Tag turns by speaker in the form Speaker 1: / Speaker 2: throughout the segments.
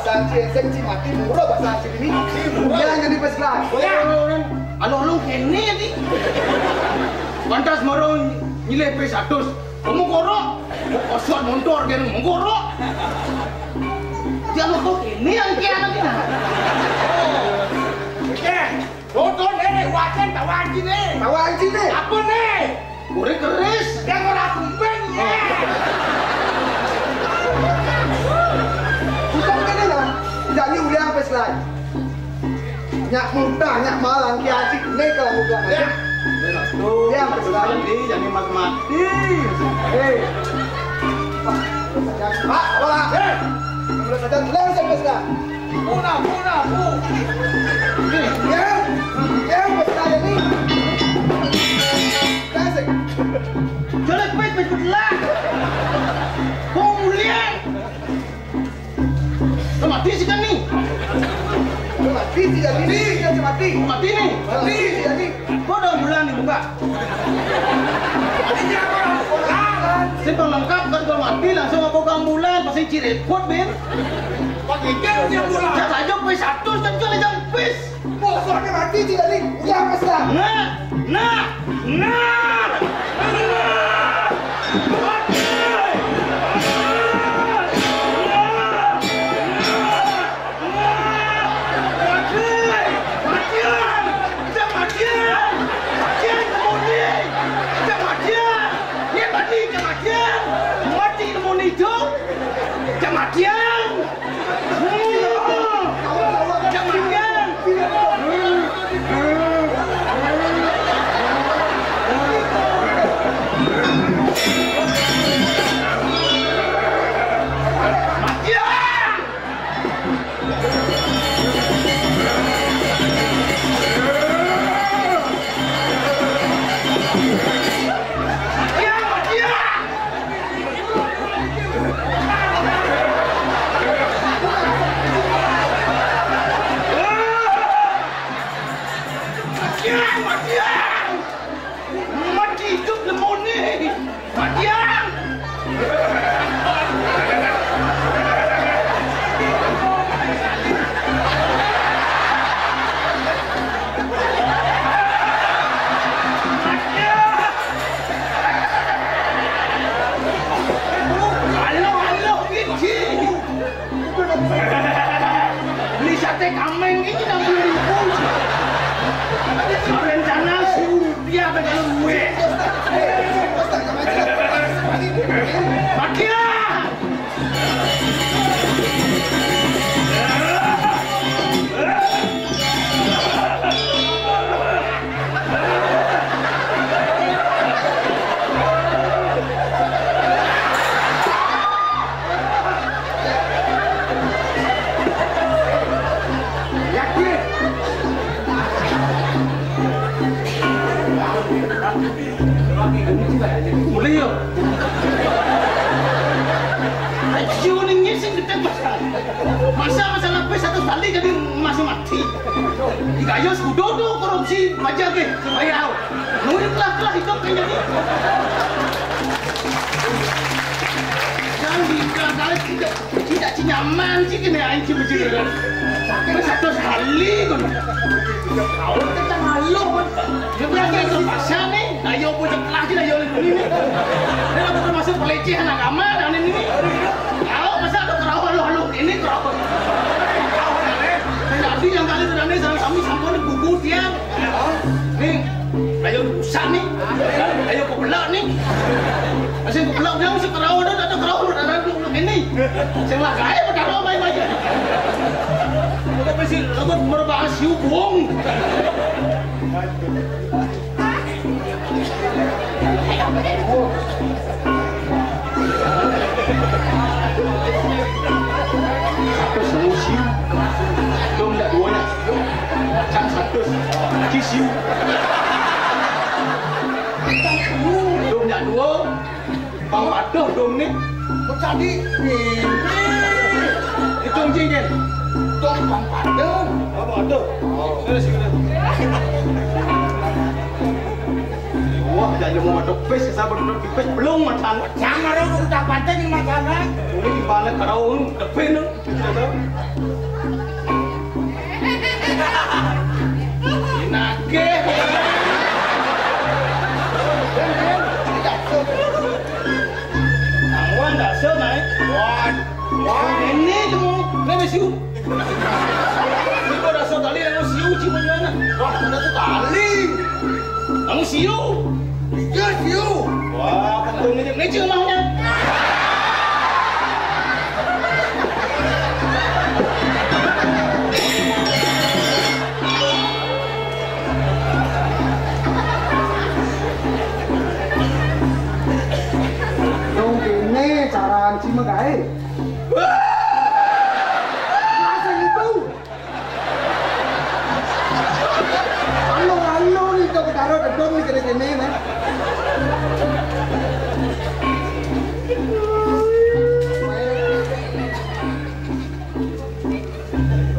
Speaker 1: bahasa Cina mati murah bahasa Cina ini. Yang jadi peselan.
Speaker 2: Anu kene di. Pantas marong nilai P100. Kamu korok. Kosong motor kan ngorok. Jangan kok ini yang kian kita. Nonton wajan tawan sini.
Speaker 1: Tawan sini.
Speaker 2: Apa nih? Ure keris. Yang orang kumpeng ya.
Speaker 1: Bukan kene lah. Jadi udah apa selai? Nyak muda, nyak malang kiaci ini kalau muda aja.
Speaker 2: Tuh, yang peselai di jangan mati.
Speaker 1: Pak, apa? Belum saja langsung peselai.
Speaker 2: Puna, bu.
Speaker 1: Yang peselai ini. Kasih.
Speaker 2: Jelek pet lah. Kemudian. Mati sih kan nih.
Speaker 1: Mati sih jadi nih, dia mati.
Speaker 2: Mati nih.
Speaker 1: Mati sih jadi.
Speaker 2: Kau udah bulan nih buka. Simpel lengkap kan kalau mati langsung aku kambulan pasti cirekot ben.
Speaker 1: Pakai game dia bulan.
Speaker 2: Jangan aja P1 dan jual jangan pes.
Speaker 1: Pokoknya mati sih jadi. Udah apa sekarang?
Speaker 2: Nah. Masalah P1 tali jadi masih mati. Dikayos kudodo korupsi aja ke supaya nurin kelah hidup kan jadi. Jangan dikali tidak nyaman sih kena aing sih begini kan. P1 sekali kan. Kau kita malu kan. Dia berarti terpaksa nih. Ayo punya kelah sih ayo ini. Dia aku termasuk pelecehan agama dan ini. Kalau masa ada kerawat lo ini kerawat. Jadi yang kali tadi kami sampai gugur dia. Nih, ayo usah nih. Ayo kau pelak nih. Masih kau pelak dia mesti kerawat ada kerawat ada ini. Selah kaya perkara main-main. Kita mesti lakukan merbahas hubung. Satu solusi, dom tak duanya, can satu, kisiu, dom tak dua, bang aduh dom ni,
Speaker 1: Jadi
Speaker 2: itu cincin,
Speaker 1: dom bang aduh,
Speaker 2: apa aduh, sudah sih sudah. Wah, jangan mau ada pes, sabar duduk di pes belum macam.
Speaker 3: Jangan orang udah pantai di masalah.
Speaker 2: Ini di balik kalau depan tu, tidak tahu. Nake. Angwan dah sel naik. Wah, ini tu, ni siu. Kau dah sel kali, kamu siu cuma mana? Wah, dah sel kali. Kamu siu.
Speaker 1: Ya, siu.
Speaker 2: Wah, kau ni cuma mana?
Speaker 1: Cima gay. Masa itu? Alo ni kau taruh dedom ni kena kene ni.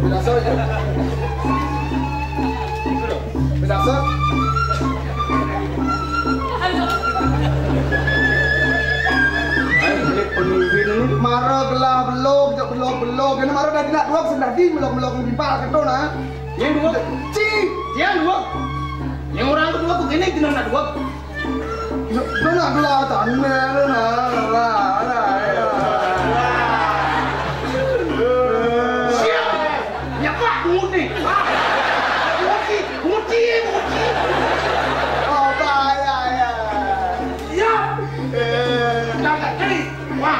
Speaker 1: Berasa je. Berasa. Mara belok kena mara dah nak dua sendiri melok bimbal ke tu nah.
Speaker 2: Yang dua, yang dua. Yang orang tu dua tu kena kena nak dua.
Speaker 1: Nak dua tanah tu nah.
Speaker 2: Siap. Nyapa mudi. Mudi.
Speaker 1: Oh ya.
Speaker 2: Ya. Dah kali. Wah.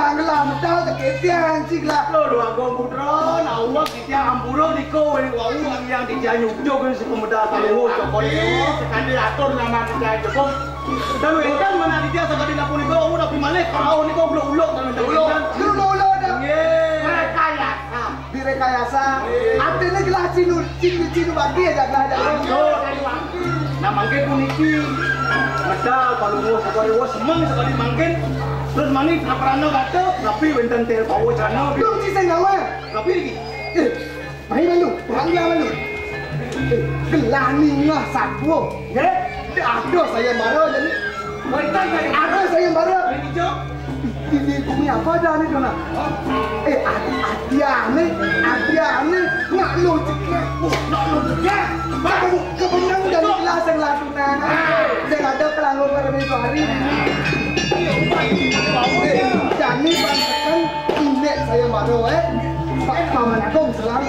Speaker 1: Bilang tahu tak ketiang cik lah.
Speaker 2: Lo dua komputer, awak kita amburo di kau yang dijanjuk juga si pemuda kalau cokol sekali atur nama kita cukup. Dan wekan mana dia sekali lapor itu, awak dah mana kau ni kau belum ulok dan ulok dah. Rekayasa.
Speaker 1: Direkayasa. Artinya kelas cinu bagi aja kelas aja.
Speaker 2: Nah mungkin puniki. Masa kalau mau sekali semang sekali mungkin. Terus mani kaprano kata, tapi wenten tel bawa jana.
Speaker 1: Lu si saya ngawa.
Speaker 2: Tapi lagi.
Speaker 1: Main malu, bangla malu. Gelani ngah satu. Ya, ada saya marah jadi.
Speaker 2: Wanita yang
Speaker 1: Ada saya marah.
Speaker 2: ini jom.
Speaker 1: Ini kumi apa dah ni dona? Adiane, nak lu cekak.
Speaker 2: Nak lu ya.
Speaker 1: Baru kebenaran dari kelas yang lalu nana. Saya ada pelanggan pada besok hari. Jadi pantekan indek saya baru Pak Paman Agung selang.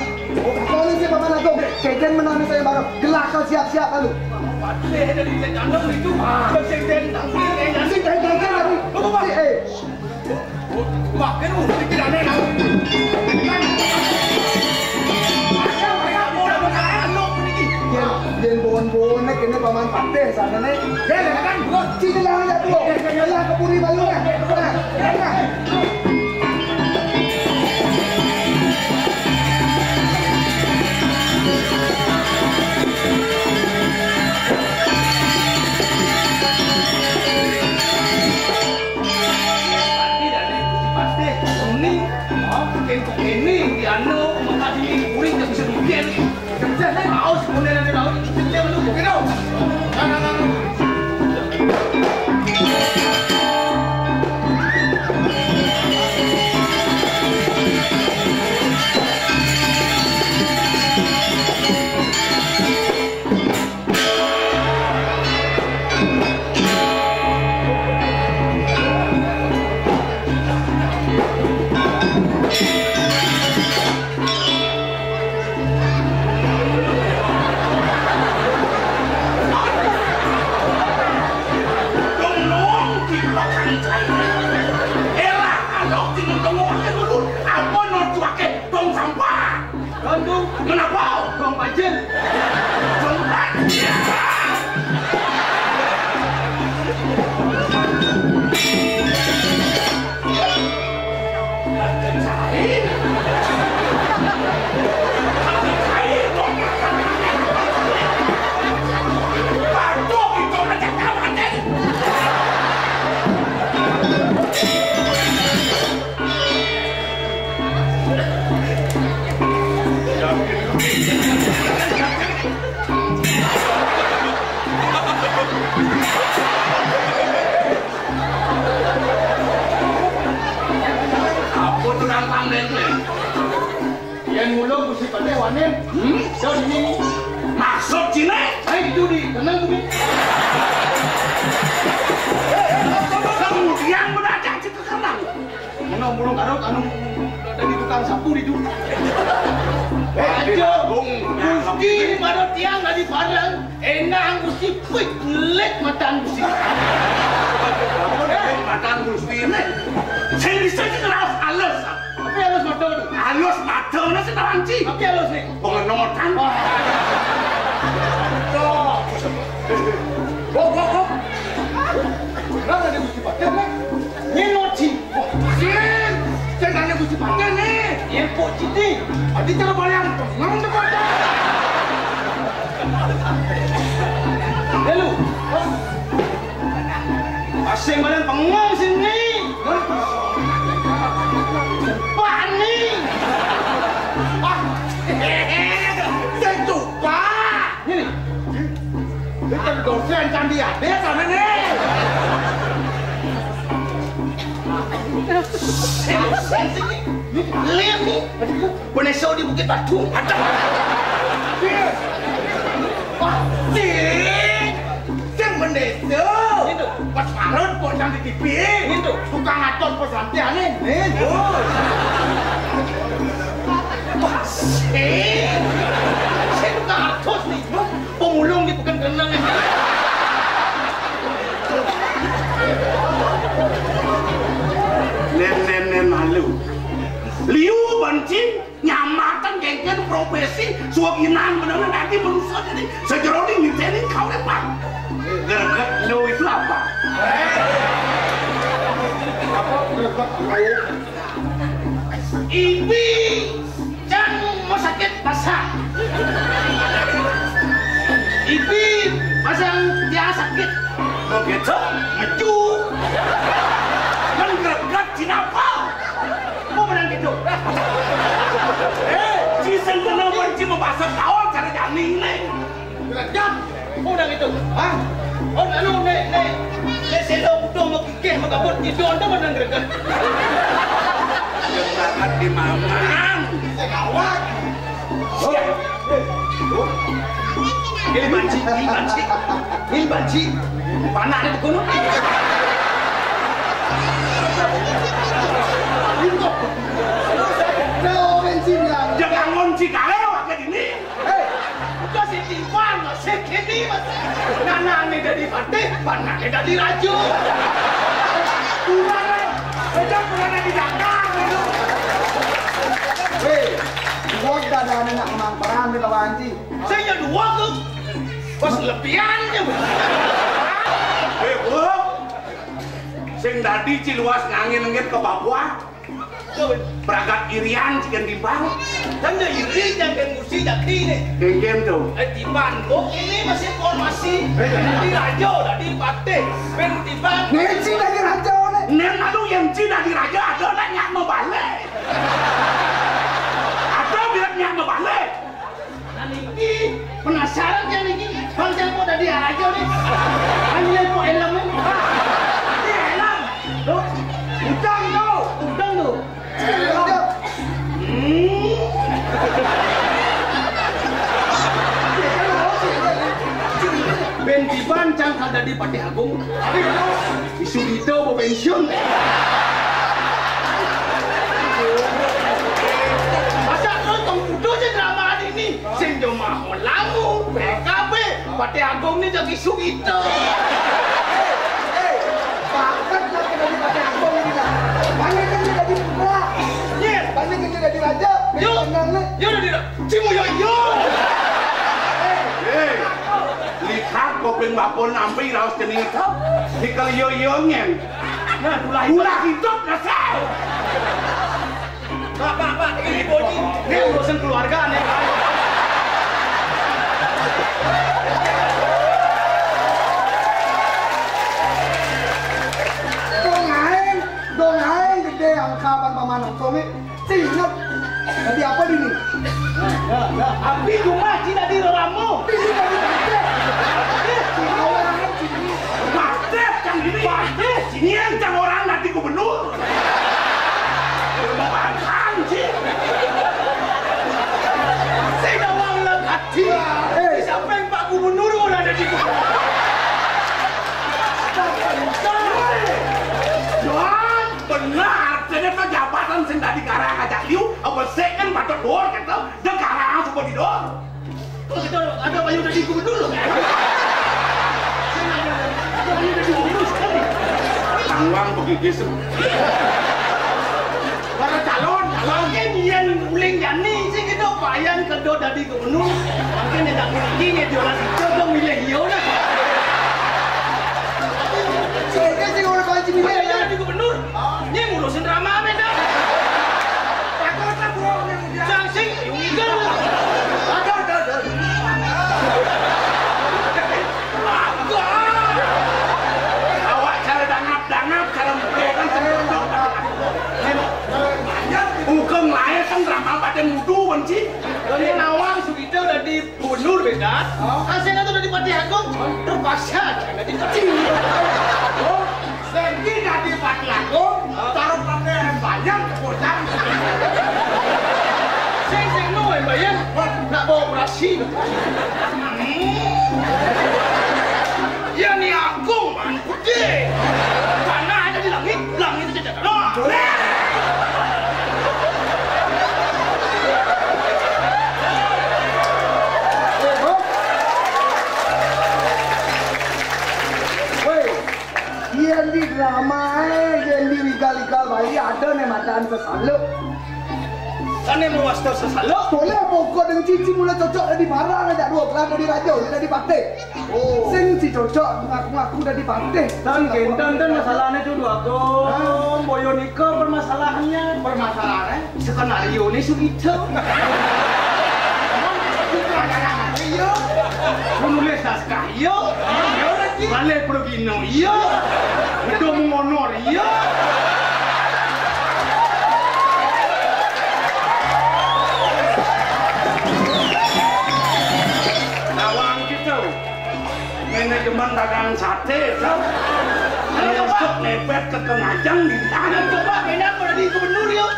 Speaker 1: Kau ni siapa Paman Agung? Keken menang saya baru. Gelak kau siap-siap lalu.
Speaker 2: Patih dari jana itu. Sekjen tangki.
Speaker 1: Sekjen lagi.
Speaker 2: Makan pikir aneh nak.
Speaker 1: Jen bon nak kena Paman Patih sana ni. Jen kan? Cina lah aja tu. Lah kepuri balu lah.
Speaker 2: Ini piano menghadiri kuring tak bisa mungkin. Saya mau sebenarnya nak tahu dia belum mungkin tahu. Kenapa? Bang Bajin. Bang Bajin. Saya Yang mulung mesti pandai wanen. So ini maksud Cina. Saya itu di tenang tu. Kemudian mendadak cerita kerang. Mana mulung karut anu dari tukang sapu di tu. Aja, gusti ni pada tiang dari padang. Enak gusti pelik matan gusti. Matan gusti ni. Saya bisa jelas halus. Apa halus mata tu? Halus mata ni sedang ci. Apa halus ni? Pengenorkan. Kok. Kenapa ada gusti paten ni? Ni noci. Sin. Saya tanya gusti paten ni. Yang pok citi. Adi cara bayang. Ngam depan. Lalu. Asing badan pengang sini. Cepat ni. Saya lupa. Ini. Kita dosen candi ada sana ni. Lihat ni. Penesau di Bukit Batu. Ada. Sing mendesa. Itu. Pas marut kok yang di TV. Itu. Tukang atos pesantian ni. Itu. Saya tukang atos ni. Pemulung ni bukan kenang ni. Nen malu. Liu bancing nyamatan gengken profesi suaginan benar nanti manusia jadi sejeroni mintenin kau lepas. Gerget lu itu apa? Ibi jangan mau sakit pasang. Ibi pasang dia sakit. Begitu maju. Kan gerget cinapa? Mau menang gitu? Cisen benar benci membahas kau cara janing ni. Gerget. Mau menang gitu? Hah? Oh, lalu nek selo butuh mau kikeh magabot itu anda menang gerget. Yang berangkat di mamang. Kawat. Ini banci. Panah ada di gunung. Jangan ngonci kalau kayak gini. Kau si Tiwan, si Kini mas. Nana ni dari Fatih, panah ni dari Raju. Kurang, sedang kurang di Dakar.
Speaker 1: Hei, dua dah ada anak kemampuan di bawah anji.
Speaker 2: Saya dua ke, pas lebihan je. Hei, bro. Sing tadi Ciluas ngangin-ngin ke Papua. Berangkat irian jika dibang. Tanda iri jangan mesti jadi ni. Geng tu. Tiban. Oh ini masih formasi. Di Raja dah di Patih. Ben tiban.
Speaker 1: Nenci lagi raja ni.
Speaker 2: Nen lalu yang Cina di Raja ada nak nyak membalik. Ada biar nyak membalik. Nanti penasaran kan ni. Bangsa kau dah di Raja ni. Hanya kau elam ni. Di elam. Tuh. Udang tu. Udang tu. Ben dibancang kada di Patih Agung. Isu itu mau pensiun. Masa nonton kudu je drama ini. Sing jo maho lamu PKB Patih Agung ni jadi isu itu.
Speaker 1: Bahkan lagi dari Patih Agung ni lah. Banyak kan dia jadi putra. Banyak kan dia jadi raja.
Speaker 2: Yo, yo dah. Cimu yo. Lihat kopeng bapon ambil raus kening itu. Dikal yo ngen. Nah, ulah hidup dasar. Pak, ini bodi. Ini urusan keluarga nih.
Speaker 1: Dong gede yang kapan pamanang Tommy. Ingat. Tadi apa ini?
Speaker 2: Abi rumah Cina di Ramu.
Speaker 1: Ini dari Patih.
Speaker 2: Patih kan ini. Patih. Sini yang orang nanti gubernur. Bukan nawang begigis. Para calon yen uling jani sing kedo bayan kedo dadi gubernur. Mungkin nek ngerti nek jualan itu dong milih iyo lah.
Speaker 1: Sing ora banci milih ya
Speaker 2: Dadi gubernur. Nya ngurusin drama men dah.
Speaker 3: Takut lah bro.
Speaker 2: Sang sing ngigel. Ada. Awak cara dangap cara mukul kan hukum lain kan drama pada mudu benci. Ini nawang Sugito udah di gubernur beda. Asalnya tuh udah di Pati Agung terpaksa jangan di kecil.
Speaker 3: Oh, Sengki nggak di Pati Agung, taruh pakaian banyak kocang.
Speaker 2: Sing no yang bayar nak bawa operasi. Ya nih Agung man gede. Karena ada di langit itu tidak ada.
Speaker 1: Yen di drama yen di wigal-wigal bayi ada nih macan sesaluk.
Speaker 2: Kan yang mewastar sesaluk.
Speaker 1: Boleh pokok dengan cici mulai cocok dari barang ada dua kelas dari raja dari partai.
Speaker 2: Oh.
Speaker 1: Sing si cocok ngaku-ngaku dari partai.
Speaker 4: Dan genten masalahnya itu dua gong. Boyo Niko permasalahannya.
Speaker 2: Permasalahannya skenario ini Sugito. Iyo, penulis naskah iyo, balik progino iyo, gedung mengonor iyo. Nawang gitu, manajemen dagang sate, tau? Nusuk nepet ke Kengajang di tangan coba enak pada di gubernur yuk.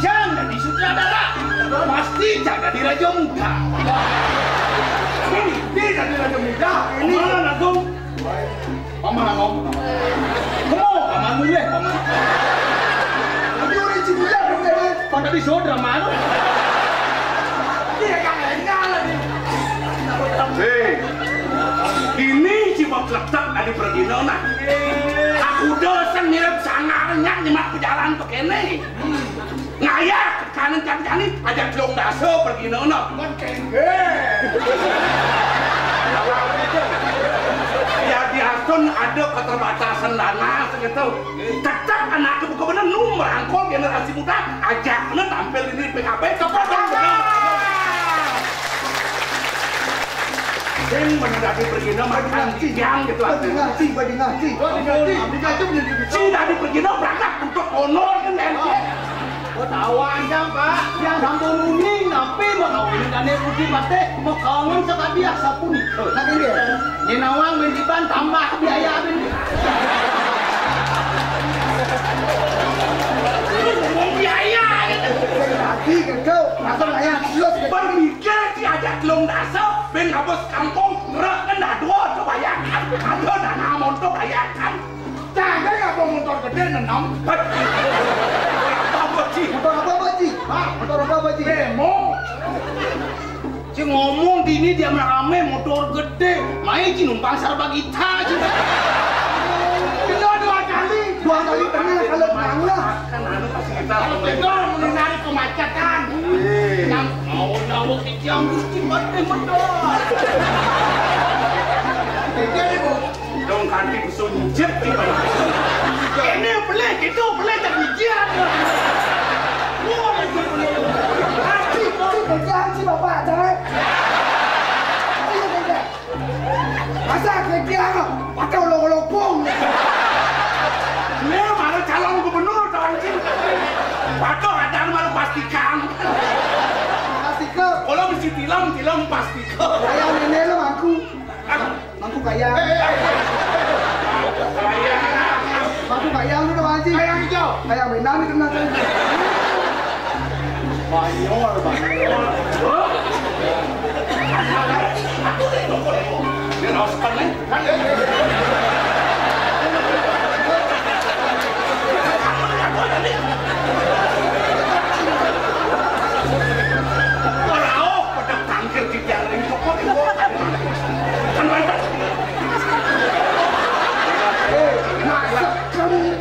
Speaker 2: Jangan jadi sutradara, pasti jangan jadi raja muda. Ini dia jadi raja muda. Ini mana Agung? Paman Agung. Kamu paman mulai paman.
Speaker 1: Tapi orang cici muda kan?
Speaker 2: Pada di saudara mana?
Speaker 3: Dia kan enggak lagi.
Speaker 2: Hei, ini cuma letak dari pergino nah. Aku dosen mirip sangarnya nyemak pejalan begini. Ngayak ke kanan kaki ajak dong daso pergino nah.
Speaker 3: Kan kengge.
Speaker 2: Ya di Aston ada keterbatasan dana segitu. Tetap anak ibu bener nu merangkul generasi muda ajak tampil ini PKB kepada Sing menjadi pergino makan siang gitu
Speaker 1: Bagi ngaji.
Speaker 2: Sing tadi pergino berangkat untuk honor kan
Speaker 3: Oh tahu aja Pak.
Speaker 2: yang sampai nuning tapi mau kawin kan putih mate mau kawin sekali biasa pun
Speaker 1: Lagi dia.
Speaker 2: ini nawang menjiban tambah biaya ini biaya
Speaker 1: Lagi ke kau. Asal ayah los ke.
Speaker 2: berpikir diajak gelung daso ben habis kampung rek kan dua tuh bayangkan ada dana montok bayangkan
Speaker 3: Jangan nggak mau motor gede nenam.
Speaker 2: apa sih
Speaker 1: Motor apa Ji?
Speaker 2: demo si ngomong di ini dia merame motor gede main si numpang sarba kita juga
Speaker 3: Kita dua kali.
Speaker 1: Dua kali pernah kalau tenang lah.
Speaker 2: kan anu pasti kita
Speaker 3: Betul menghindari kemacetan.
Speaker 2: yang mau nyawa yang gusti mati medal
Speaker 3: Jadi bu.
Speaker 2: dong kanti kesunjit ini boleh gitu boleh terbijian
Speaker 1: Haji bapak jangan. Masa kegiatan pakai lopong.
Speaker 2: ini malah calon gubernur tahun ini pakai ada malah pastikan
Speaker 1: Kasih ke.
Speaker 2: kalau mesti tilam pastikan
Speaker 1: Ayah nenek lo aku. Aku kaya. Aku kaya lu dong Haji.
Speaker 3: Ayam hijau.
Speaker 1: Kaya benar itu nanti.
Speaker 2: Banyor. Dia harus panen. Orang pada tangkir di jalan pokok itu.
Speaker 1: Masuk kamu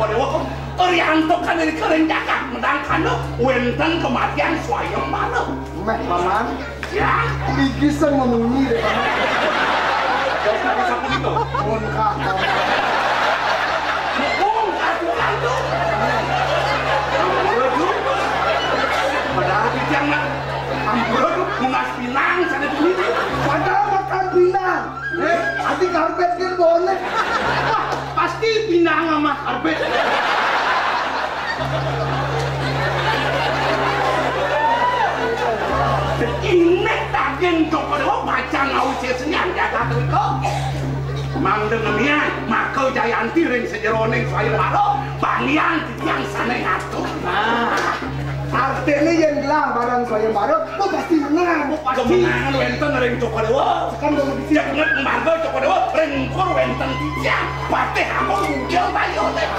Speaker 3: Dewa. Orianto kan dari kering jakak menangkan lo. Wenten kematian swayang mana?
Speaker 1: Meh paman,
Speaker 3: Ya.
Speaker 1: iki sen memunyi deh paman.
Speaker 3: Jauh sama sapu itu.
Speaker 1: Munkah paman.
Speaker 3: Mukung aturan tuh. Padahal itu yang nak ambrol mungas pinang sana di sini.
Speaker 1: Padahal makan pinang. Adi karpet kan boleh.
Speaker 3: Wah, pasti pinang sama karpet. Ini daging Joko Dewa baca ngau sesenyan jaga teriko. Mang dengemian, maka Jayanti ring sejeroning saya baro, banian yang sana ngatur. Nah,
Speaker 1: Artinya yang gelang barang saya baru, lo pasti menang.
Speaker 3: kemenangan wenten ring Joko Dewa.
Speaker 1: Kan lo di sini.
Speaker 3: Jangan mangga Joko Dewa ring kor wenten tiga. Pasti aku mungkin bayo deh.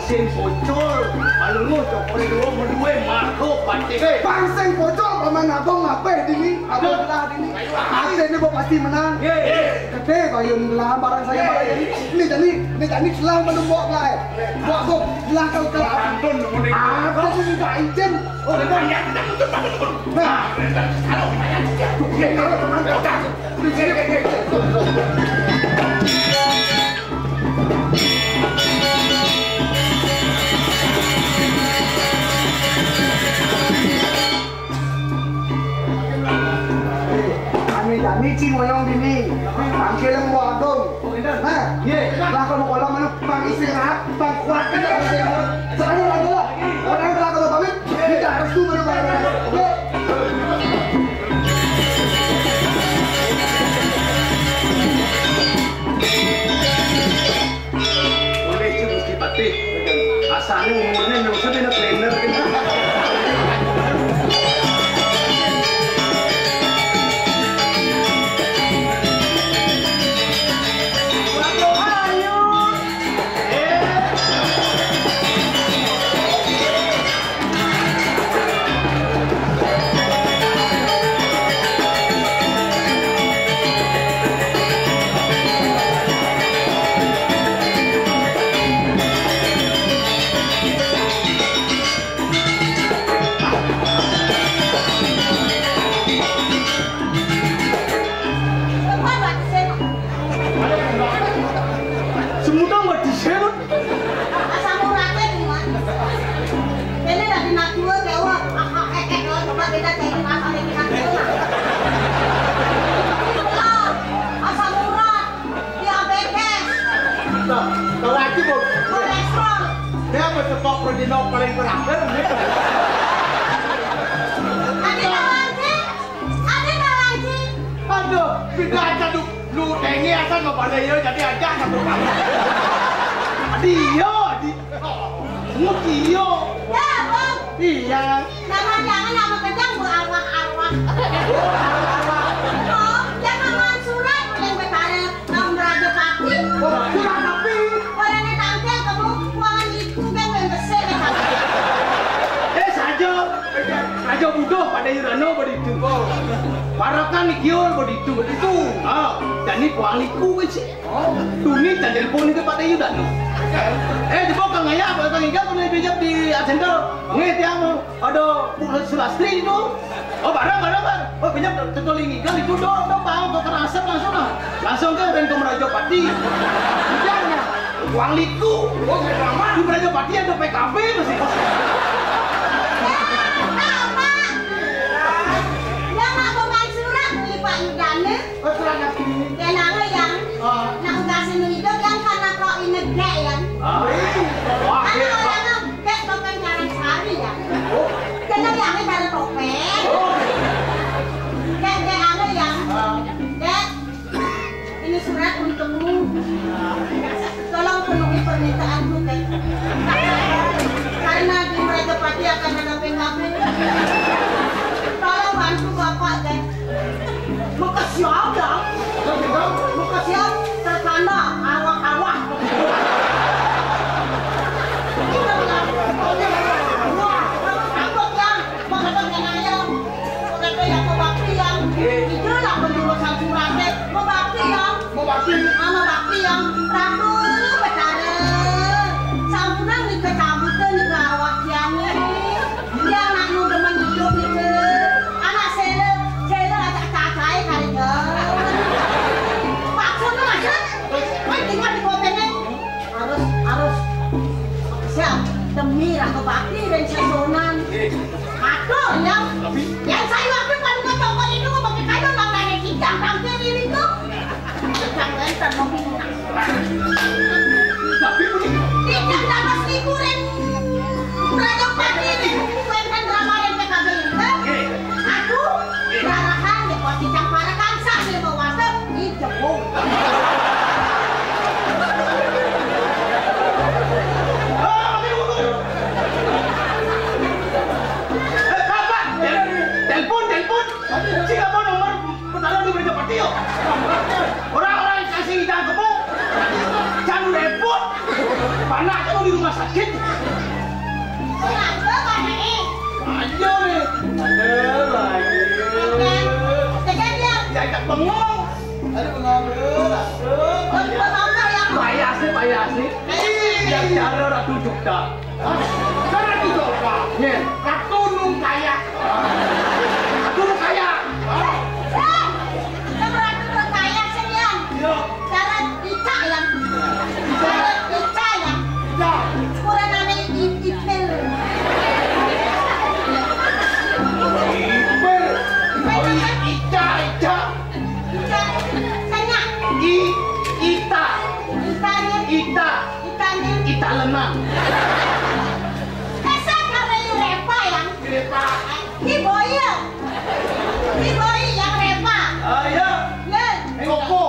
Speaker 3: Sing bocor, alungu Joko Dewa berdua makro pasti.
Speaker 1: Pangseng pocong paman abang ngapain dini? Abang gelah dini. Artinya lo pasti menang. Kete bayun gelah barang saya barang ini. Ini tadi gelah menembok lah. Buat kok gelah kau gelah.
Speaker 3: Antun meneng.
Speaker 1: Aku sudah izin.
Speaker 3: Oh, banyak kita tutup bangun. Nah, kalau banyak
Speaker 1: Dani cing moyong dini, bangke lem wadong. Nah, lah kalau kalau mana bang istirahat, bang kuat kan ada yang sekarang lagi lah. Orang kalau kalau pamit, tidak harus tuh mana barang. Oke.
Speaker 3: boleh sih mesti pati. Asalnya umurnya nggak usah bina trainer gitu.
Speaker 2: paling berakhir aduh, pindah aja lu dengi asal mau pada yo jadi aja satu kali. Dia, Mukiyo.
Speaker 5: Ya, Bang.
Speaker 2: Iya.
Speaker 5: Nama kedang berarwah-arwah. Oh, jangan surat yang bertanya nama Raja Pati.
Speaker 2: Surat tapi.
Speaker 5: Orang yang tampil kamu uangan itu kan membesar.
Speaker 2: Saja budoh pada Irano begitu. Parakan ikiol begitu. Dan ini kualiku sih. Tuni dan telepon itu pada Irano. Di bawah ngaya apa kang Iga pernah bijak di Acendal. Nget yang ada Sulastri itu. Oh barang. Oh bijak tetuling Iga itu dong bang kekerasan langsung ke Renko Merajapati. Bijarnya uang liku. Oh lama di Merajapati ada PKB masih. Surat apa?
Speaker 5: Yang nama yang nak kasih mengido yang karena kau ini gak yang.
Speaker 2: Wah,
Speaker 5: yang kayak topeng nyarang sehari ya. Karena yang ini ada topeng. Kayak ada yang. Dek, ini surat untukmu. Tolong penuhi permintaanmu dek. Karena di Merajapati akan ada PKB. Tolong bantu bapak dek. Muka siap dong. Muka siap tertanda awak-awak. Wah, takut yang menghadap yang ayam. Menghadap yang membakti yang. Itulah penjurusan suratnya. Membakti yang. Membakti yang. Ratu bercara. Sampunang yang saya waktu kan ke toko itu pakai kayu maknanya cicak tampil ini tuh. Cicak lenten mau pindah.
Speaker 3: Tapi begini.
Speaker 5: Cicak dapat figuren Raja Pati ini. Kuentan drama yang PKB ini. Aku garahan di kota cicak para kansa di bawah di Jepang.
Speaker 2: Siapa nomor pertama di Raja Pati yuk? Orang-orang yang kasih ikan kebun, jangan repot. Panak kamu di rumah sakit.
Speaker 5: Kenapa Pak?
Speaker 2: Ayo nih. Ada lagi.
Speaker 5: Kejadian.
Speaker 2: Ya tak bengong.
Speaker 1: Ada pengambil.
Speaker 2: Payah sih. Yang cara ratu jogja.
Speaker 3: Kan ratu jogja.
Speaker 2: Nih,
Speaker 3: Ratu nung kaya.
Speaker 2: aku lu kaya. Ita lenang.
Speaker 5: Boy yang Repa.
Speaker 2: Ayo. Koko.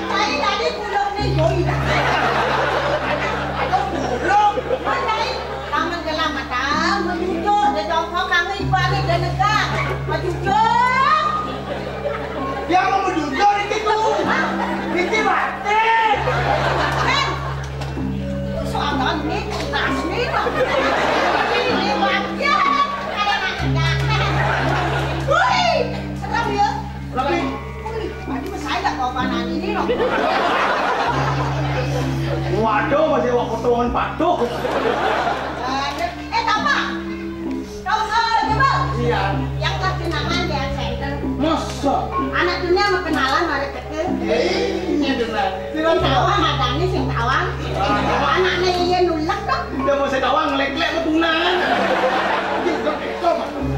Speaker 5: Saya tadi pulang nih Boy. Ayo pulang. Kamu gelam matang, menjujur, dia jongkok kami balik dan negak. Menjujur.
Speaker 2: Yang mau menjujur itu. Itu mati.
Speaker 5: Soalnya ini tas nih. Ini wajah. Wih, serem ya.
Speaker 2: Tapi
Speaker 5: Wih, tadi saya tak bawa panan ini loh.
Speaker 2: waduh masih wak potongan patuh.
Speaker 5: Apa? Kau coba.
Speaker 2: Iya.
Speaker 5: Yang kasih nama dia center.
Speaker 2: Masa?
Speaker 5: Anak dunia mau kenalan hari kecil.
Speaker 2: Iya benar.
Speaker 5: Sing tawang ada nih sing tawang. Anaknya iya nulak dong.
Speaker 2: Udah mau saya tawang ngelek-lek ketunan.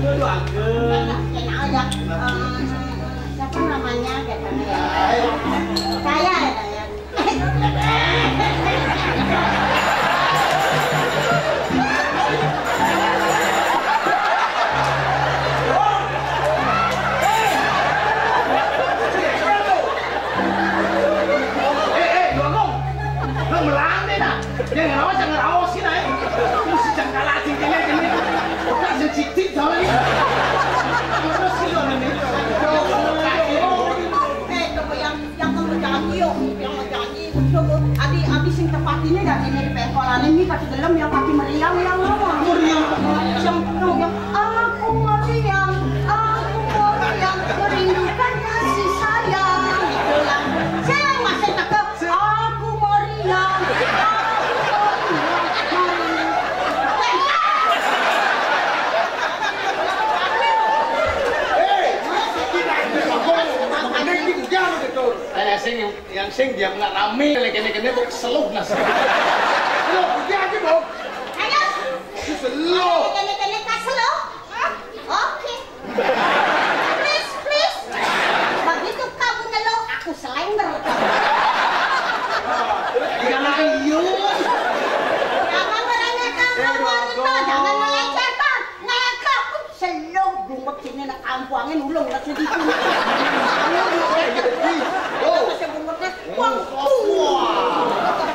Speaker 2: Aduh agak.
Speaker 5: Kenal ya. Siapa namanya katanya ya? Saya ya.
Speaker 2: Yang ngerawas jangan ngerawas sih naik. Mesti jangan kalah cincin ini. Bukan sensitif soalnya ini. Terus sih lo ini.
Speaker 5: Coba yang kamu janji yo, yang mau janji. Coba abi sing tepat ini dari ini pekolan ini kasih dalam yang kaki meriang yang lama.
Speaker 2: Meriang.
Speaker 5: Yang aku meriang merindukan kasih sayang. Itulah. Saya masih tetap aku meriang.
Speaker 2: Yang sing dia nggak rame, kene-kene kok seluh nas.
Speaker 3: Lo, dia aja dong.
Speaker 5: Ayo.
Speaker 3: Slow.
Speaker 5: Kene-kene kaselo. Oke. Please. Begitu kamu nelo, aku selengger.
Speaker 2: Jangan ayo.
Speaker 5: Jangan meremehkan wanita, jangan melecehkan. Neka, selong gumet sini nak kampuangin ulung nak sedih.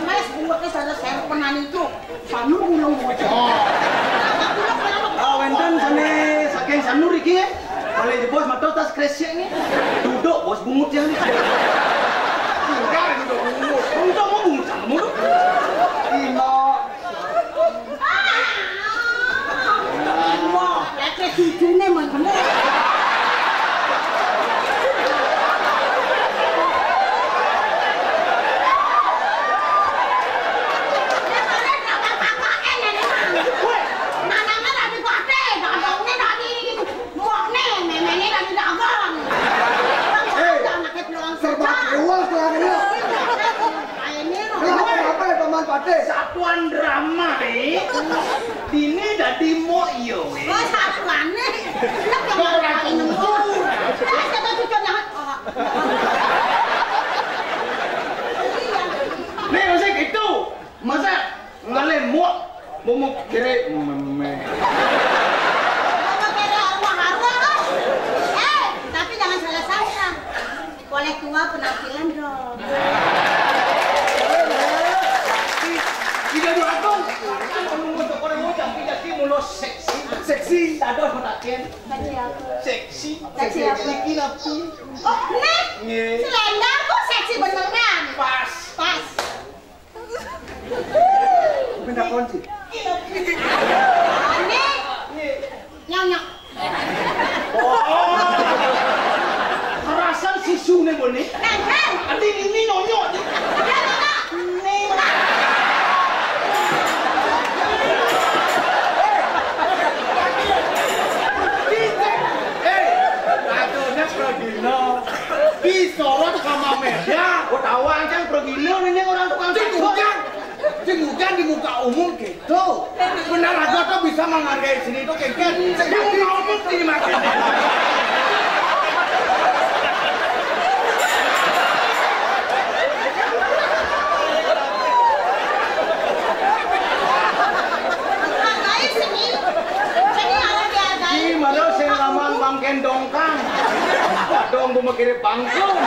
Speaker 5: Mas buatnya sana saya pernah itu sanur ulung aja.
Speaker 2: Wenten sana saking sanur iki ya. Kalau di bos matos tas kresnya ini. Duduk bos bungut yang ini.
Speaker 3: Enggak, itu udah bungut.
Speaker 2: Untuk mau bungut sama mulu.
Speaker 1: Imo.
Speaker 5: Wah, lek cucune mah bener.
Speaker 2: jadi moyo.
Speaker 5: Oh, satu aneh. Nak yang
Speaker 2: Orang
Speaker 5: nemu. Kata cucu jangan.
Speaker 2: Nih masa gitu. Masa ngalen muak momok kere meme.
Speaker 5: Tapi jangan salah sangka. Boleh tua penampilan dong.
Speaker 2: Tidak dua akong. Untuk orang muda tidak sih mulut seksi. Seksi. Ada perhatian.
Speaker 5: Seksi apa?
Speaker 2: Seksi.
Speaker 5: Seksi apa?
Speaker 2: Bikin apa?
Speaker 5: Oh, nih.
Speaker 2: Nih.
Speaker 5: Selendang kok seksi beneran.
Speaker 2: Pas.
Speaker 5: Pas.
Speaker 1: Pindah kunci.
Speaker 5: Nih. Nyok.
Speaker 2: Oh. Kerasan si Sune boleh.
Speaker 5: Kan.
Speaker 2: Adi ini nonyok.
Speaker 5: Nih.
Speaker 2: Disorot sama media, ketahuan kan pergino nih orang tukang Cengukan di muka umum gitu. Benar aja tuh bisa menghargai sini tuh kengket. Di muka umum dimakan.
Speaker 5: Hargai sini. Sini harus dihargai.
Speaker 2: Ini malah saya lamang bangken dongkang. Dong mau kirim bangkong.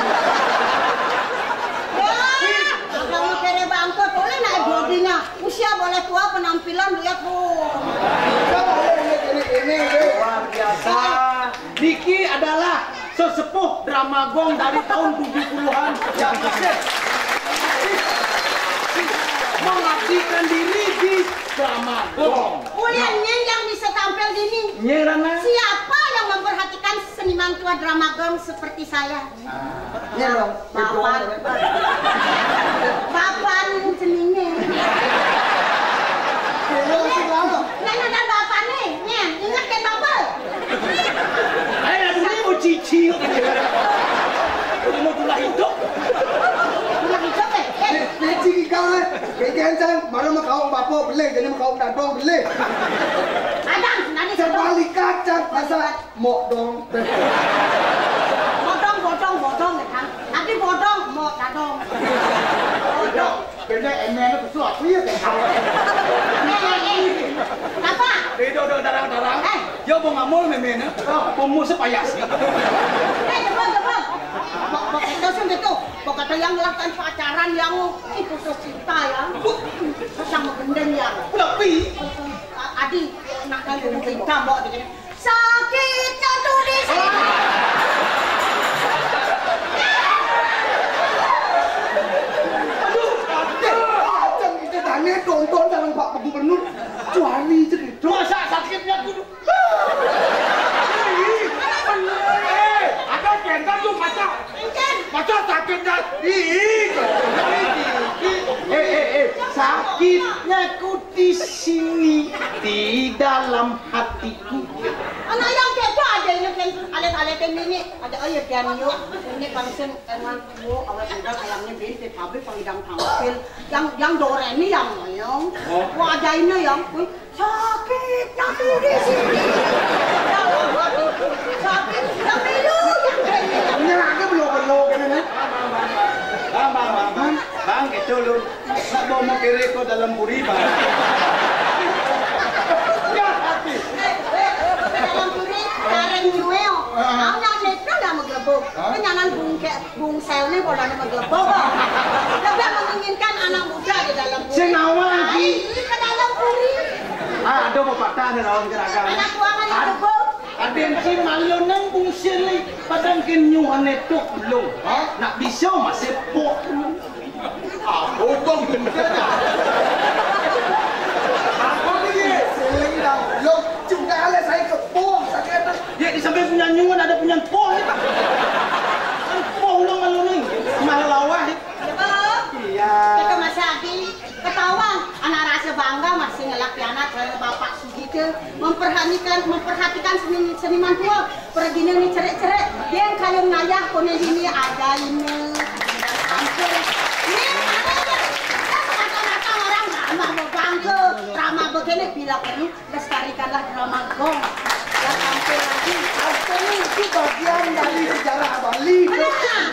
Speaker 5: Kamu kere bangkot boleh naik bodinya. Usia boleh tua, penampilan lihat tuh.
Speaker 1: Ini.
Speaker 2: Luar biasa. Diki adalah sesepuh Dramagong dari tahun 70-an yang masih mengabdikan diri di Dramagong.
Speaker 5: Kuliahnya yang bisa tampil di ini.
Speaker 2: Nyerana.
Speaker 5: Siapa yang memperhatikan seniman tua Dramagong seperti saya?
Speaker 1: Iya dong.
Speaker 5: Papan seninya. Nenek dan bapak nih, ingat kan bapak?
Speaker 2: Aduh, ini mau cici. Mau tulah hidup.
Speaker 5: Tulang hijau
Speaker 1: Cici kau lah. Kayak baru mau kau bapak beli, jadi mau kau dadong beli.
Speaker 5: Adang, nanti
Speaker 1: Terbalik kacang, masa mau dong.
Speaker 5: bodong kan? Nanti bodong, mau dadong. Bodong.
Speaker 2: Beda emang itu sesuatu ya kan?
Speaker 5: Apa?
Speaker 2: Do darang. Yo mau ngamul memena. Mau supaya sih.
Speaker 5: Jebol. Pok itu sih gitu. Pok kata yang melakukan pacaran yang putus cinta ya. Sama gendeng ya.
Speaker 2: Tapi
Speaker 5: Adi nak kandung cinta mbok dikene. Sakitnya tuh di sini.
Speaker 1: Tanya tonton dalam Pak Gubernur cuali gitu.
Speaker 2: masa sakitnya kudu. Ada kental tuh maca sakitnya. Sakitnya ku di sini di dalam hatiku.
Speaker 5: Anak yang kayak ada ini kan alet-alet ini ada air dan yuk ini pangsen emang bu awet muda ayamnya binti pabrik pangidang tampil yang doreni yang moyong ada ini yang sakitnya tuh di sini sakit tapi lu yang
Speaker 1: Nyerangnya belum kan ini.
Speaker 2: Bang, itu lu mau kiri kok dalam puri bang.
Speaker 5: dalam puri kareng nyueo ang nyanit na maglabog kanyanan bung sel ni wala na maglabog dapat menginginkan anak muda di dalam puri
Speaker 2: Senawa lagi.
Speaker 5: ke dalam puri
Speaker 2: Ada mau patah dan lawan gerakan.
Speaker 5: anak tua kan maglabog
Speaker 2: Ada yang si malo nang bung sili padang kenyuhan itu belum. Nak bisa masih pok. Bang bener.
Speaker 1: Seling dah. Lo juga ada saya kepung sakit.
Speaker 2: Ya di samping punya nyungan ada punya poh. Poh lo malo nih. Malawah.
Speaker 5: ya kita masih lagi ketawa anak rasa bangga masih ngelak anak bapak Sugite memperhatikan seniman tua pergi nih cerek dia yang kalian ngajak konen ini ada ini ini ada kata-kata orang ramah bangga ramah begini bila perlu lestarikanlah drama gong. Dan tampil lagi.
Speaker 1: Ini itu bagian dari sejarah Bali.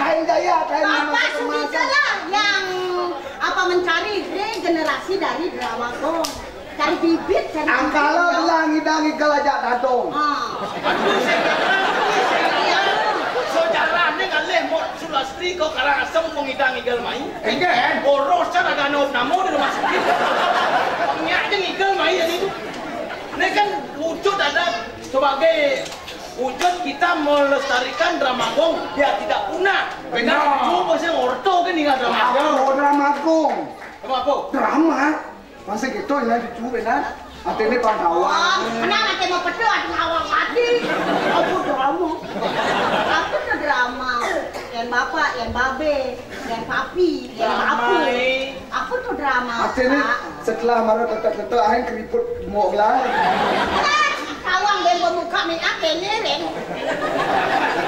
Speaker 1: Kain Jaya, kain
Speaker 5: Bapak sudahlah yang mencari regenerasi dari drama gong. Cari bibit, cari
Speaker 1: Angkala langi-langi kelajak datong.
Speaker 2: Saudara ni ngalih mo Sulastri kau kalang asam mengidang igal mai.
Speaker 1: Enggak.
Speaker 2: Boros cara ganop namo di rumah sakit. Nyak je igal mai jadi itu. Ini kan wujud ada sebagai wujud kita melestarikan drama gong biar tidak punah. Benar. Cuma saya orto kan tinggal drama gong.
Speaker 1: Oh, drama gong.
Speaker 2: Drama apa?
Speaker 1: Drama. Masa gitu ya cucu benar. Ate ini pandawan.
Speaker 5: Nah, nanti mau pedo ada awal mati. Aku drama. Aku tuh drama. Yang bapak, yang babe, yang papi, yang aku. Aku tuh drama.
Speaker 1: Ate ini setelah marah tetek-tetek akhirnya keriput mau lah.
Speaker 5: Kawang dan pemuka make up ren.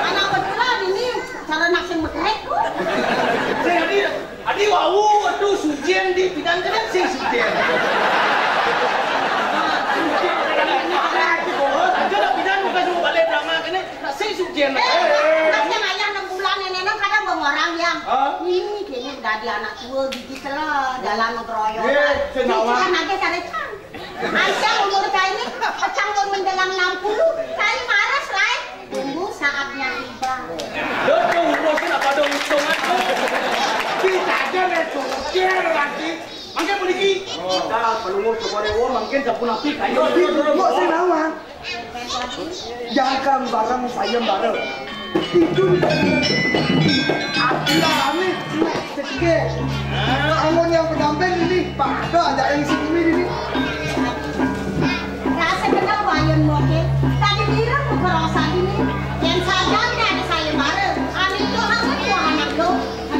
Speaker 5: Anak betulan ini cara nasi mekrek kok.
Speaker 2: Saya adi wau aduh sujian di bidang kan sing sujian. Aja dah bidang bukan semua balik drama kene sing sujian.
Speaker 5: Nanti ayah 6 bulan nenek kadang bang orang yang ini kayaknya udah di anak tua gigi telah jalan ngeroyokan. Kita nanti cari can. Aisyah umur kayak ini pecang menjelang 60 kali marah lain. Tunggu saatnya tiba.
Speaker 2: Betul, urusin apa dong hitungan tu. Kita aja sujian lagi. Mungkin pergi. Dah perlu coba dewa mungkin tak pun api kayu.
Speaker 1: Mau saya nama. Jangan barang saya barang. Itu kami sedikit. Angon yang pendamping ini Pak ada aja yang sini ini.
Speaker 5: Rasa kenal wayun moke. Tadi bilang mau kerasa ini. Yang sadarnya ada saya bareng. Amin tuh hangat tuh anak lo.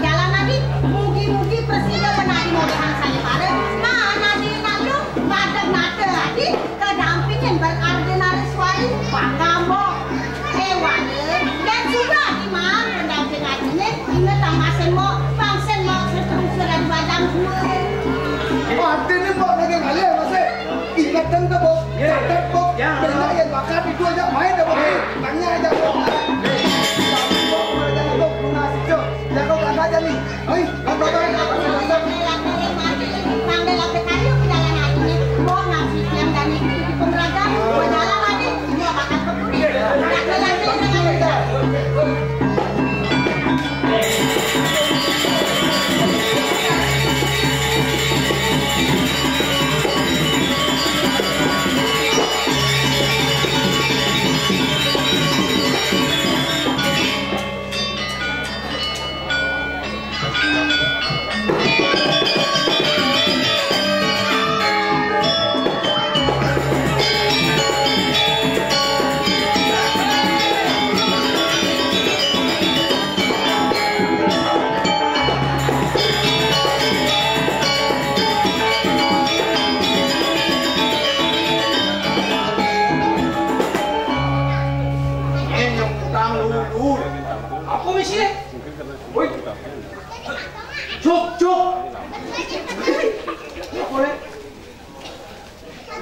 Speaker 5: Jalan nanti mugi-mugi presiden menari modehan saya bareng. Nah nanti lalu badan nada tadi kedampingan berordinaris wali Pak Kambo. Dan juga di mana pendamping ajinya ingat tamasen mau pangsen mau seterusnya badan semua.
Speaker 1: Ada ni buat lagi kali masih. Ingatan tu bos. Catat bos. Benda yang bakar itu aja main dah bos. Tanya aja bos. Bos jangan bos lunasi tu. Jangan kau aja ni. Oi, kau tahu apa sih?
Speaker 5: Panggil apa kayu ke jalan ini. Mau ngasih yang dan itu di pemeragaan. Jalan lagi. Mau makan kebun.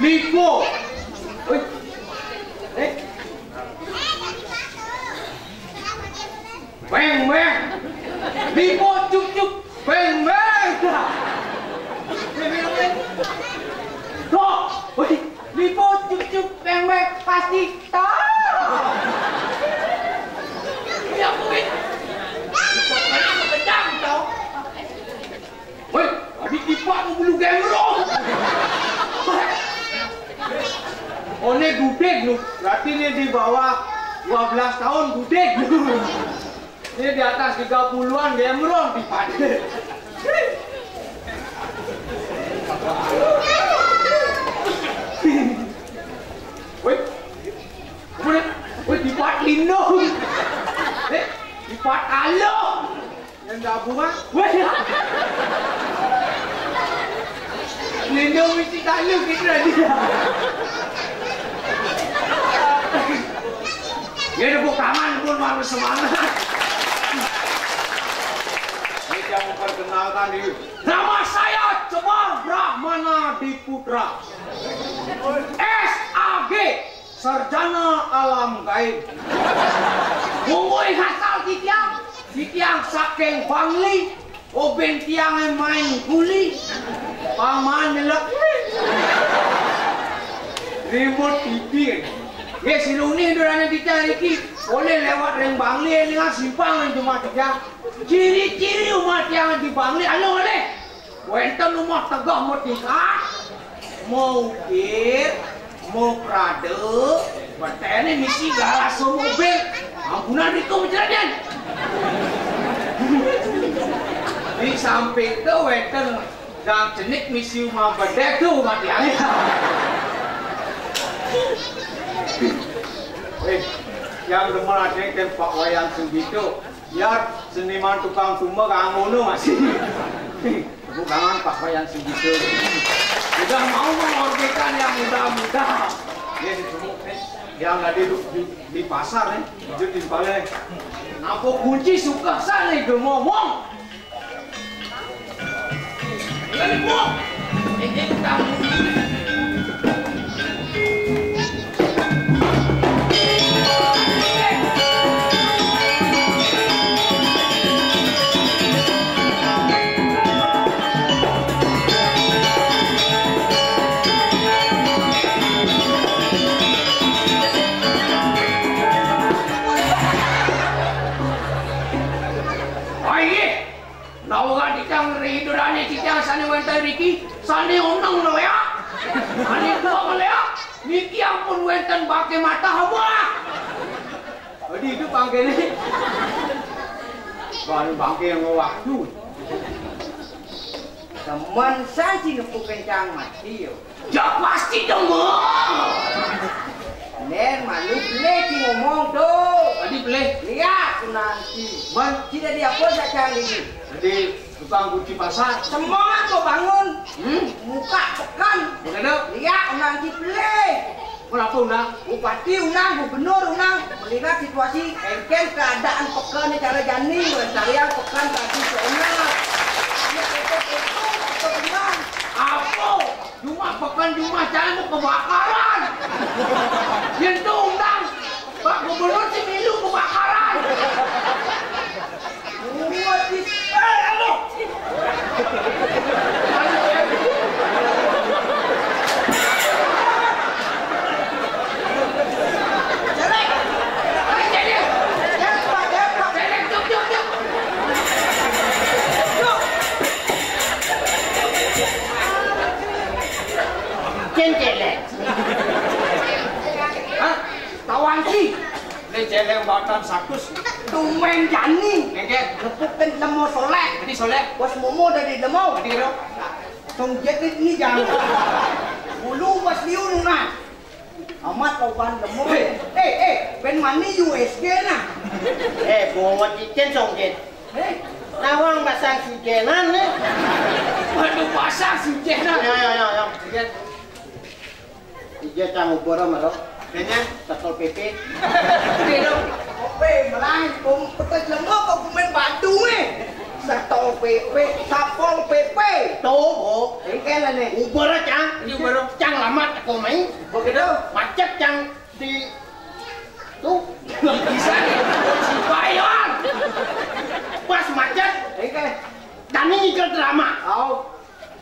Speaker 2: Lipo. Bang bang. Lipo cup cup. Bang bang. Kok? Lipo cup cup bang bang pasti tahu. Ya mungkin. Pedang tau. Woi, adik tipak mau bulu gemrong. Oh ini gudeg lu, berarti ini di bawah 12 tahun gudeg lu. Ini di atas 30-an gemrong di pade. Woi, di pat lindung. Di pat kalung. Yang dah bunga, woi. Lindung mesti kalung kita dia. Dia ada bukaman pun baru semangat. Ini yang memperkenalkan diri. Nama saya Cemar Brahmana Diputra.
Speaker 3: SAG, Sarjana Alam Gaib. Mungguy hasal titiang saking Bangli, oben tiang main guli, paman nelak. Remote TV. Ya siluni durane dicari ki, boleh lewat reng Bangli dengan simpang itu mati ya. Ciri-ciri umat yang di Bangli, anu oleh. Wenten rumah tegak mau tingkat, mau ukir, mau prade, bertanya misi galas mobil, ampunan itu berjalan. Di samping itu wenten yang jenik misi rumah bedek tu mati angin. Yang demen ada kan Pak Wayan Sugito, ya seniman tukang sumber kangono masih. Bukan Pak Wayan Sugito. Sudah mau mengorbankan yang muda-muda. Yang ada di pasar nih, itu di balik. Apa kunci suka sana itu ngomong? Ini ngomong. Ini kamu. Nawaga dicang rido dani dicang sani wenta Riki sani onang lo ya sani tua lo ya Niki ampun wenten pakai mata hawa jadi itu bangke ini baru bangke yang waktu teman santi nepuk kencang mati yo ya pasti dong Nen malu boleh ngomong tuh. Tadi boleh. Lihat nanti. Man, tidak diapun saja lagi. Jadi tukang kunci pasar. Semangat kau bangun. Muka pekan. Begitu. Lihat nanti boleh. Kenapa undang? Bupati undang, gubernur undang. Melihat situasi engkel keadaan pekan ni cara jani. Mencarian pekan tadi seorang. Apa? Cuma pekan cuma jangan kebakaran. Yang tu undang Pak Gubernur si milu kebakaran. Halo. Tawanci, le jeleng batan sakus, tumen jani, engke lepukin lemo solek, jadi solek, bos momo dari lemo, jadi ro, tong jadi ini jangan, bulu bos liun na, amat kau ban lemo, ben mani USG na, bawa cincin song jet, nawang pasang cincinan nih, waduh pasang cincinan, ya, dia camu borong marok. Kayaknya Satpol PP. Tidak, PP melain kum petai lemok kau kumen batu nih. Satpol PP, Satpol PP. Tuh, ini lah nih. Ubor cang, ubor cang lama aku main. Begitu, macet cang di tuh bisa nih. Si Bayon. Pas macet, ini kami ikut drama. Oh,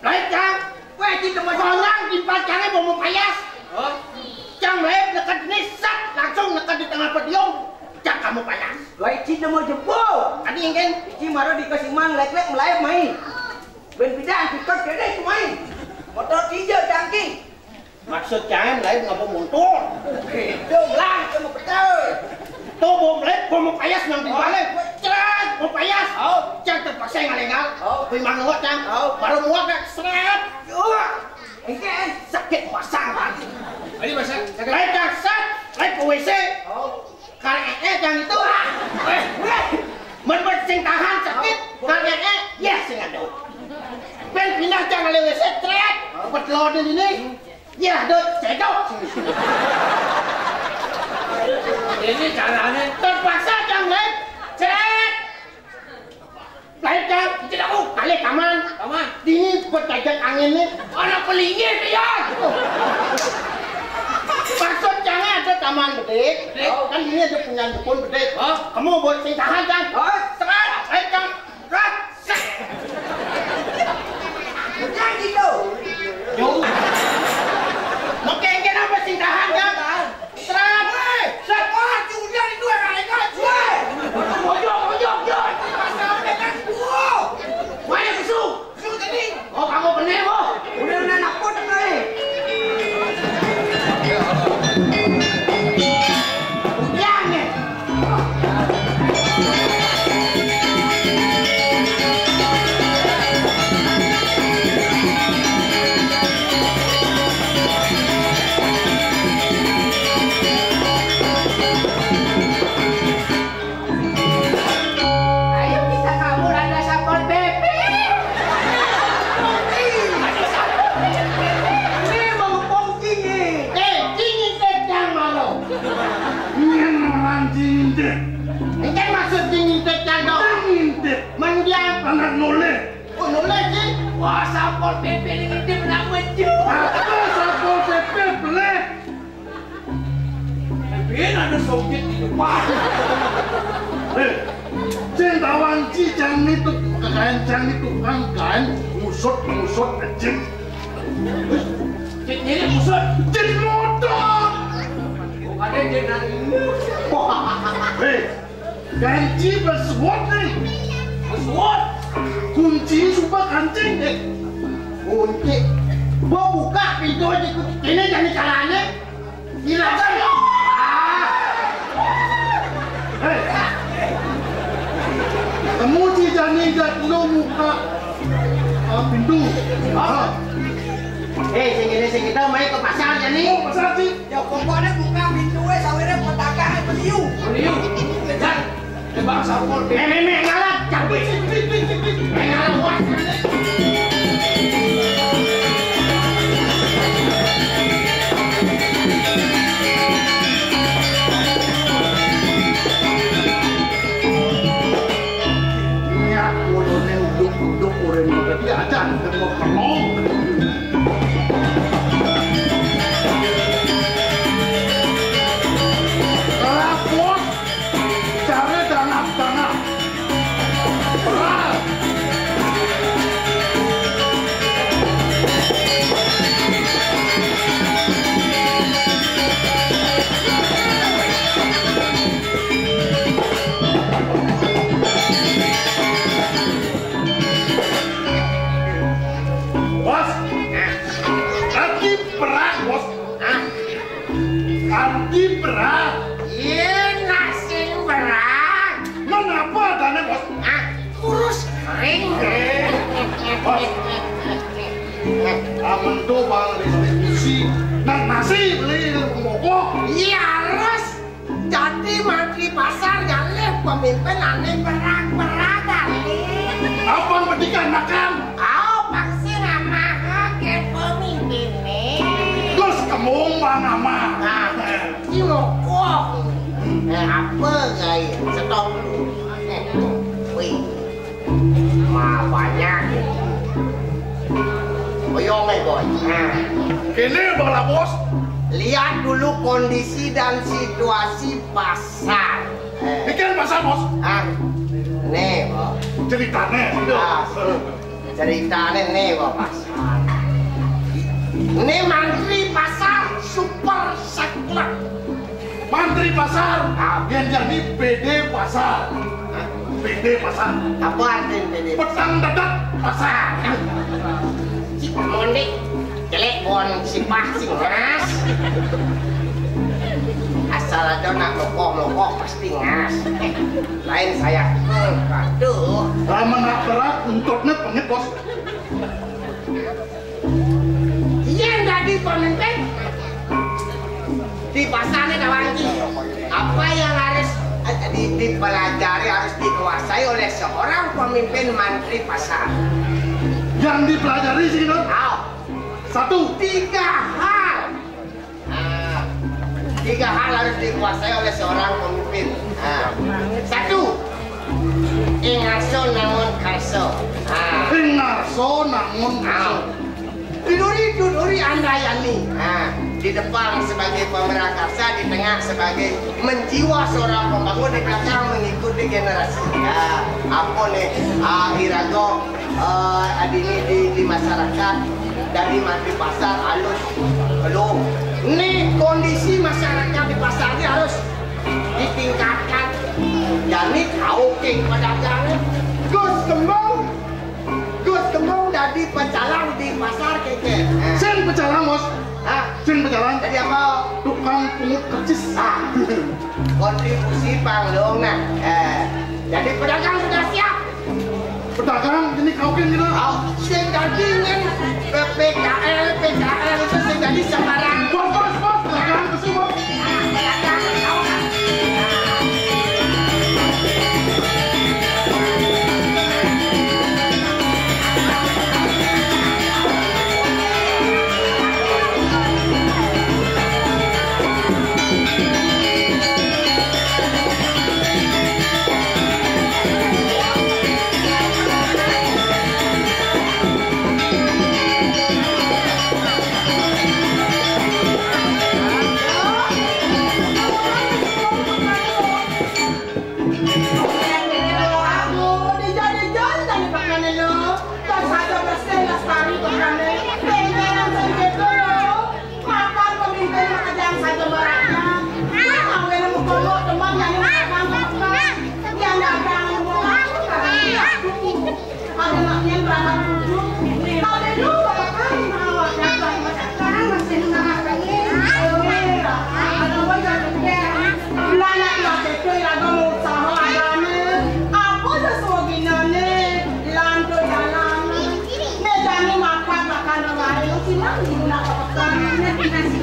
Speaker 3: baik cang. Wah, di tempat orang di pacangnya mau payas. Oh. Cang lep dekat ini sat langsung dekat di tengah podium. Cang kamu panas. Wah, Cina mau jemput. Tadi yang kan, Cina baru dikasih mang lek-lek melayap main. Ben bidang tikot kene main. Motor hijau cangki. Maksud cang melayap nggak mau motor. Itu lah, cuma betul. Tuh bom lep, bom payas yang dibalik. Cang, bom payas. Oh, cang terpaksa ngalengal. Oh, bimang muat cang. Oh, baru muat kan, seret. Ini sakit pasang kan. Ini masa lain dasar, lain ke WC. Karena yang itu sing tahan sakit, karena yes sing ada. Ben pindah jangan le WC trek, petlon ini. Ya, dot cedok. Ini caranya terpaksa jangan trek. Lain jam, tidak mau kali taman. Ini bertajam angin ini, anak pelingin dia.
Speaker 2: taman bedek. Kan ini ada punya jepun bedek. Kamu buat sing tahan kan? Serat, kan? Serat.
Speaker 5: Bukan gitu.
Speaker 2: Yo. Oke, kenapa sing tahan kan? Serat.
Speaker 5: Siapa juga itu yang mereka jual? Mojok. Pasal dengan gua.
Speaker 2: Mana susu?
Speaker 5: Susu tadi.
Speaker 2: Oh, kamu bener, Bo.
Speaker 5: Udah anak pun nih.
Speaker 2: Ujang nih.
Speaker 5: Ayo kita kabur ada Satpol PP. Ini mau pongking nih.
Speaker 2: Cingin yang mana?
Speaker 3: Nyen orang cinta.
Speaker 2: Ini kan maksud cingin yang dong.
Speaker 3: Cinta.
Speaker 2: Mendiam.
Speaker 3: Anak noleh.
Speaker 2: Oh, nulis sih.
Speaker 5: Wah Satpol PP ini dia pernah menju.
Speaker 3: Apa Satpol PP boleh?
Speaker 4: Biar ada songket di depan.
Speaker 3: Cinta wanci jangan itu kan musut kecil.
Speaker 4: Jadi musut.
Speaker 3: Jin motor.
Speaker 4: Ada jenang ini.
Speaker 3: Ganci berswot nih.
Speaker 4: Musut.
Speaker 3: Kunci supaya kancing deh.
Speaker 2: Kunci. Gua buka pintu aja. Ini jadi caranya. Gila kan?
Speaker 3: Kamu tidak lo muka pintu.
Speaker 2: Sing kita main ke pasar ya nih.
Speaker 3: Oh, pasar sih.
Speaker 5: Ya pokoknya buka pintu sawirnya petaka beliau.
Speaker 4: Beliau. Dan bang Satpol PP.
Speaker 2: Ngalat. Cabut. Ngalat.
Speaker 3: Niat mulutnya uduk orang berarti aja mau pelong. Rapot, cara danap. Berat. Bos, arti berat bos. Arti berat.
Speaker 2: Iya nasi berat.
Speaker 3: Mengapa adanya bos?
Speaker 2: Kurus kering.
Speaker 3: Bos, aman tuh bang distribusi. Nah nasi beli pokok.
Speaker 2: Iya harus. Jadi menteri pasar galih pemimpin aneh berat galih.
Speaker 3: Apa pendidikan makan?
Speaker 2: Kau pasti nama ke pemimpin nih.
Speaker 3: Terus kamu nama.
Speaker 2: Cilokok. Apa gaya? Stop dulu. Wih, mah banyak. Boyong boy.
Speaker 3: Kini bala bos.
Speaker 2: Lihat dulu kondisi dan situasi pasar.
Speaker 3: Bikin pasar bos.
Speaker 2: Nih, Bo.
Speaker 3: Ceritanya itu.
Speaker 2: Ceritanya nih, Bo, pasar. Ini mantri pasar super sekler.
Speaker 3: Mantri pasar. Yang jadi PD pasar. PD pasar.
Speaker 2: Apa artinya PD?
Speaker 3: Petang dadak pasar.
Speaker 2: Cik Mondi, jelek bon sipah sing ngas. Asal ada nak lokok pasti ngas. Lain saya. Aduh.
Speaker 3: Lama nak berat untutnya pengit bos.
Speaker 2: Yang jadi pemimpin di pasarnya kawanci. Apa yang harus dipelajari, harus dikuasai oleh seorang pemimpin mantri pasar?
Speaker 3: Yang dipelajari sih kan? Satu.
Speaker 2: 3 hal. 3 hal harus dikuasai oleh seorang pemimpin. 1. Ingaso namun kaso.
Speaker 3: Ingaso namun kaso.
Speaker 2: Duduri andayani. Di depan sebagai pemerakarsa, di
Speaker 6: tengah sebagai menjiwa seorang pembangun, di belakang mengikuti generasi. Ya, apa nih Irago adini di masyarakat dari mati pasar halus belum. Nih kondisi masyarakat di pasar ini harus ditingkatkan. Jadi oke pedagangnya. Gus Kembang dari pecalang di pasar keke.
Speaker 2: Sen pecalang bos.
Speaker 6: Hah?
Speaker 2: Sen pecalang.
Speaker 6: Jadi apa?
Speaker 2: Tukang pungut karcis.
Speaker 6: Kontribusi panglung nah. Jadi pedagang sudah siap.
Speaker 2: Pedagang ini kaukin gitu.
Speaker 6: Sing jadi kan PKL itu sing jadi sembarang.
Speaker 2: Bos, pedagang kesu bos.
Speaker 6: Pedagang tahu kan?
Speaker 5: Nasi